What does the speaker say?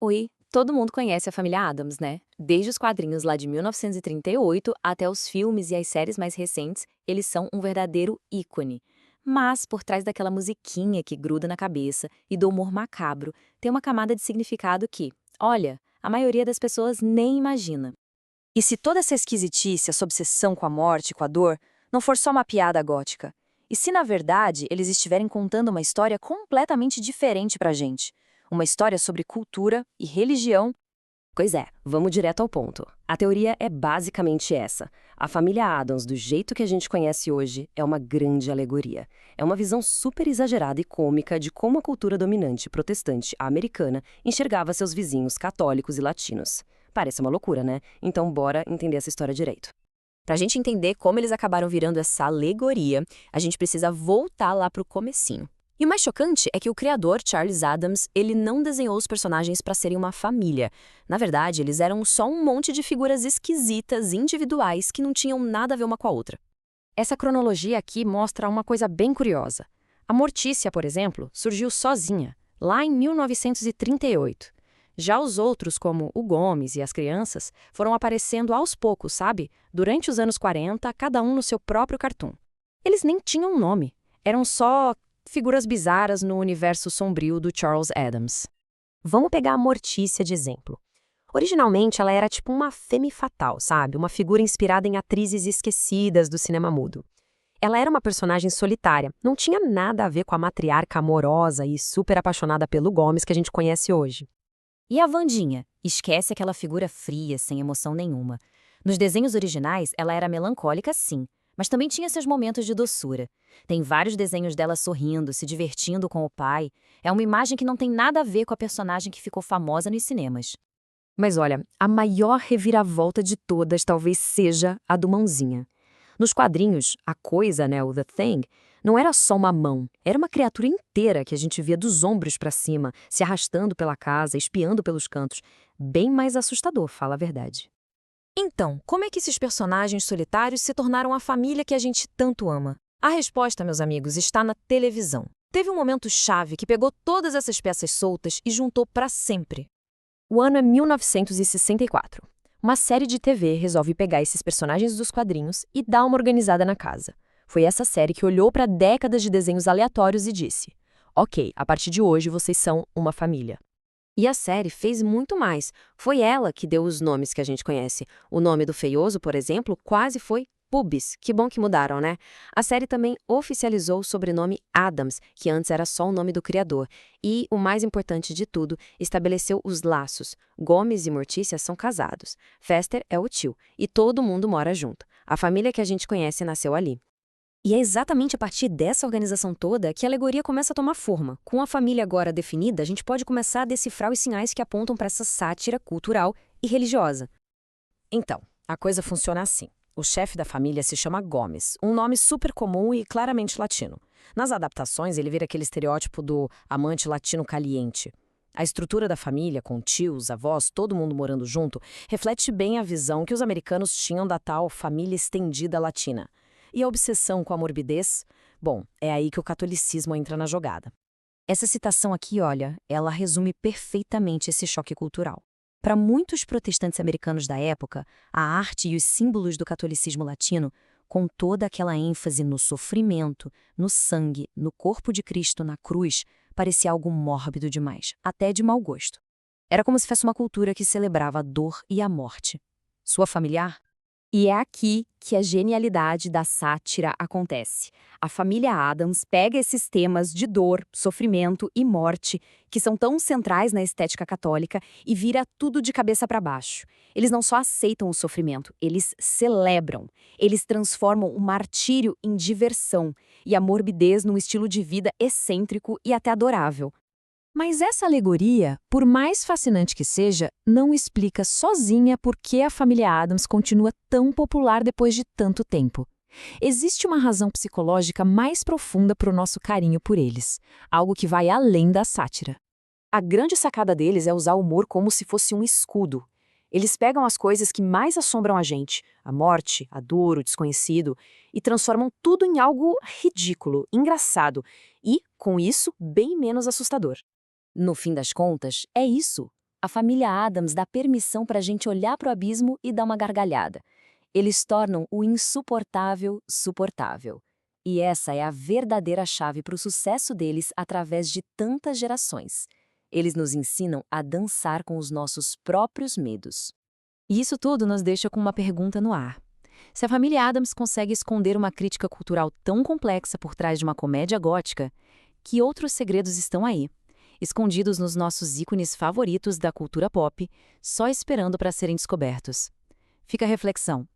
Oi, todo mundo conhece a família Addams, né? Desde os quadrinhos lá de 1938 até os filmes e as séries mais recentes, eles são um verdadeiro ícone. Mas, por trás daquela musiquinha que gruda na cabeça e do humor macabro, tem uma camada de significado que, olha, a maioria das pessoas nem imagina. E se toda essa esquisitice, essa obsessão com a morte, com a dor, não for só uma piada gótica? E se, na verdade, eles estiverem contando uma história completamente diferente pra gente? Uma história sobre cultura e religião. Pois é, vamos direto ao ponto. A teoria é basicamente essa. A família Addams, do jeito que a gente conhece hoje, é uma grande alegoria. É uma visão super exagerada e cômica de como a cultura dominante protestante americana enxergava seus vizinhos católicos e latinos. Parece uma loucura, né? Então bora entender essa história direito. Pra gente entender como eles acabaram virando essa alegoria, a gente precisa voltar lá pro comecinho. E o mais chocante é que o criador, Charles Addams, ele não desenhou os personagens para serem uma família. Na verdade, eles eram só um monte de figuras esquisitas, individuais, que não tinham nada a ver uma com a outra. Essa cronologia aqui mostra uma coisa bem curiosa. A Mortícia, por exemplo, surgiu sozinha, lá em 1938. Já os outros, como o Gomes e as crianças, foram aparecendo aos poucos, sabe? Durante os anos 40, cada um no seu próprio cartoon. Eles nem tinham nome, eram só figuras bizarras no universo sombrio do Charles Addams. Vamos pegar a Mortícia de exemplo. Originalmente, ela era tipo uma femme fatale, sabe? Uma figura inspirada em atrizes esquecidas do cinema mudo. Ela era uma personagem solitária, não tinha nada a ver com a matriarca amorosa e super apaixonada pelo Gomes que a gente conhece hoje. E a Wandinha? Esquece aquela figura fria, sem emoção nenhuma. Nos desenhos originais, ela era melancólica, sim, mas também tinha seus momentos de doçura. Tem vários desenhos dela sorrindo, se divertindo com o pai. É uma imagem que não tem nada a ver com a personagem que ficou famosa nos cinemas. Mas olha, a maior reviravolta de todas talvez seja a do Mãozinha. Nos quadrinhos, a coisa, né, o The Thing, não era só uma mão, era uma criatura inteira que a gente via dos ombros para cima, se arrastando pela casa, espiando pelos cantos. Bem mais assustador, fala a verdade. Então, como é que esses personagens solitários se tornaram a família que a gente tanto ama? A resposta, meus amigos, está na televisão. Teve um momento chave que pegou todas essas peças soltas e juntou para sempre. O ano é 1964. Uma série de TV resolve pegar esses personagens dos quadrinhos e dar uma organizada na casa. Foi essa série que olhou para décadas de desenhos aleatórios e disse: ok, a partir de hoje vocês são uma família. E a série fez muito mais. Foi ela que deu os nomes que a gente conhece. O nome do feioso, por exemplo, quase foi Pubis. Que bom que mudaram, né? A série também oficializou o sobrenome Addams, que antes era só o nome do criador. E, o mais importante de tudo, estabeleceu os laços. Gomes e Mortícia são casados. Fester é o tio. E todo mundo mora junto. A família que a gente conhece nasceu ali. E é exatamente a partir dessa organização toda que a alegoria começa a tomar forma. Com a família agora definida, a gente pode começar a decifrar os sinais que apontam para essa sátira cultural e religiosa. Então, a coisa funciona assim. O chefe da família se chama Gomes, um nome super comum e claramente latino. Nas adaptações, ele vira aquele estereótipo do amante latino caliente. A estrutura da família, com tios, avós, todo mundo morando junto, reflete bem a visão que os americanos tinham da tal família estendida latina. E a obsessão com a morbidez? Bom, é aí que o catolicismo entra na jogada. Essa citação aqui, olha, ela resume perfeitamente esse choque cultural. Para muitos protestantes americanos da época, a arte e os símbolos do catolicismo latino, com toda aquela ênfase no sofrimento, no sangue, no corpo de Cristo na cruz, parecia algo mórbido demais, até de mau gosto. Era como se fosse uma cultura que celebrava a dor e a morte. Sua familiar? E é aqui que a genialidade da sátira acontece. A família Addams pega esses temas de dor, sofrimento e morte, que são tão centrais na estética católica, e vira tudo de cabeça para baixo. Eles não só aceitam o sofrimento, eles celebram. Eles transformam o martírio em diversão e a morbidez num estilo de vida excêntrico e até adorável. Mas essa alegoria, por mais fascinante que seja, não explica sozinha por que a família Addams continua tão popular depois de tanto tempo. Existe uma razão psicológica mais profunda para o nosso carinho por eles, algo que vai além da sátira. A grande sacada deles é usar o humor como se fosse um escudo. Eles pegam as coisas que mais assombram a gente, a morte, a dor, o desconhecido, e transformam tudo em algo ridículo, engraçado e, com isso, bem menos assustador. No fim das contas, é isso. A família Addams dá permissão para a gente olhar para o abismo e dar uma gargalhada. Eles tornam o insuportável suportável. E essa é a verdadeira chave para o sucesso deles através de tantas gerações. Eles nos ensinam a dançar com os nossos próprios medos. E isso tudo nos deixa com uma pergunta no ar. Se a família Addams consegue esconder uma crítica cultural tão complexa por trás de uma comédia gótica, que outros segredos estão aí, escondidos nos nossos ícones favoritos da cultura pop, só esperando para serem descobertos? Fica a reflexão.